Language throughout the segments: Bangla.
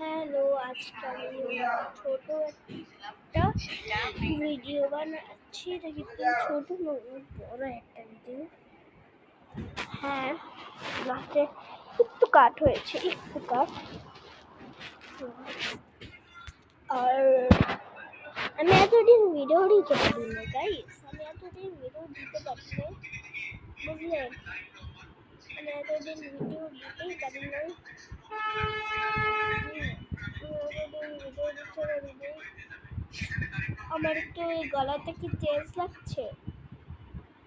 হ্যালো, আজকে আমি ছোট একটা ভিডিও বানাচ্ছি। এটা কিন্তু ছোট নয়, বড় একটা ভিডিও। হ্যাঁ, লাস্টে একটু কাট হয়েছে, একটু কাট। আর আমি এতদিন ভিডিও দিতে পারি না গাইস, আমি এতদিন ভিডিও দিতে পারি না, বুঝলেন? আমি এতদিন ভিডিও দিতেই পারি না। আমার একটু এই গলাতে কি চেঞ্জ লাগছে?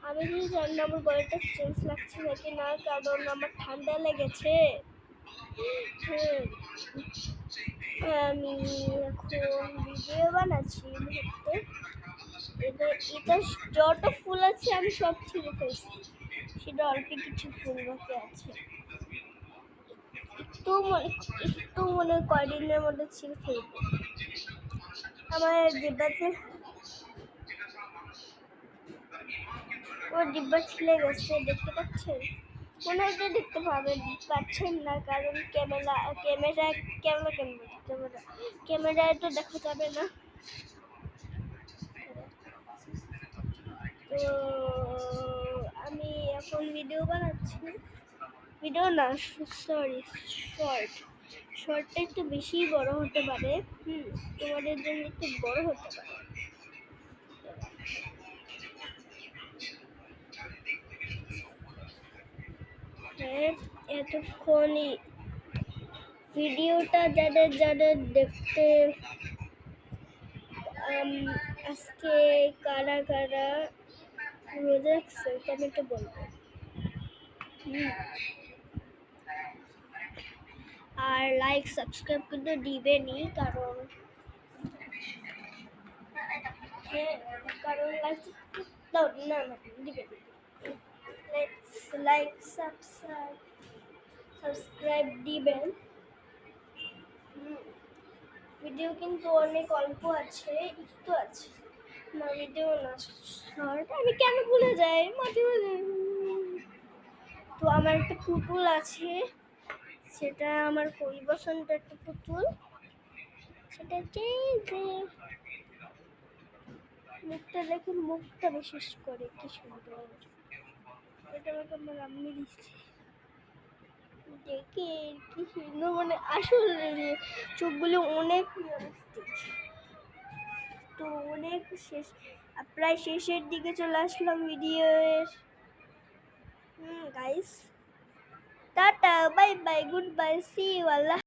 আমি যদি জানি না আমার গলাটা চেঞ্জ লাগছে নাকি না, কারণ আমার ঠান্ডা লেগেছে। আমি এখন ভিডিও বানাচ্ছি মুহূর্তে। এটা যত ফুল আছে আমি সব ছিঁড়ে ফেলছি, সেটা অল্প কিছু ফুল বাকি আছে। একটু মনে কয়দিনের মধ্যে ছিঁড়ে ফেলবো। আমার ডিব্বাতে ডিব্বা ছিলে গেছে, দেখতে পাচ্ছেন? মনে হয় দেখতে পাচ্ছেন না, কারণ ক্যামেরায় তো দেখা যাবে না। তো আমি এখন ভিডিও বানাচ্ছি, ভিডিও না সরি শর্টটা একটু বেশি বড় হতে পারে। তোমাদের জন্য একটু বড় হতে পারে। এতক্ষণই ভিডিওটা যাদের দেখতে আজকে কারা কারা রোজা রাখছে কমেন্টে বলবো। আর লাইক সাবস্ক্রাইব কিন্তু দিবেনই, কারণ লাইক দাও না দিবেন। লাইক সাবস্ক্রাইব দিবেন। ভিডিও কিন্তু অনেক অল্প আছে, একটু আছে না, ভিডিও না শর্ট। আমি কেন ভুলে যাই মাঝে মাঝে। তো আমার একটা পুতুল আছে, সেটা আমার খুবই পছন্দের একটা পুতুল। সেটা যে মুখটা দেখুন, মুখটা বিশেষ করে কি সুন্দর। এটা আমাকে আমার আম্মি দিচ্ছে, দেখে কি সুন্দর, মানে আসলে চোখগুলো অনেক রিয়েলিস্টিক। তো অনেক প্রায় শেষের দিকে চলে আসলাম ভিডিওর। Guys, tata, bye bye, good bye, see you, Allah.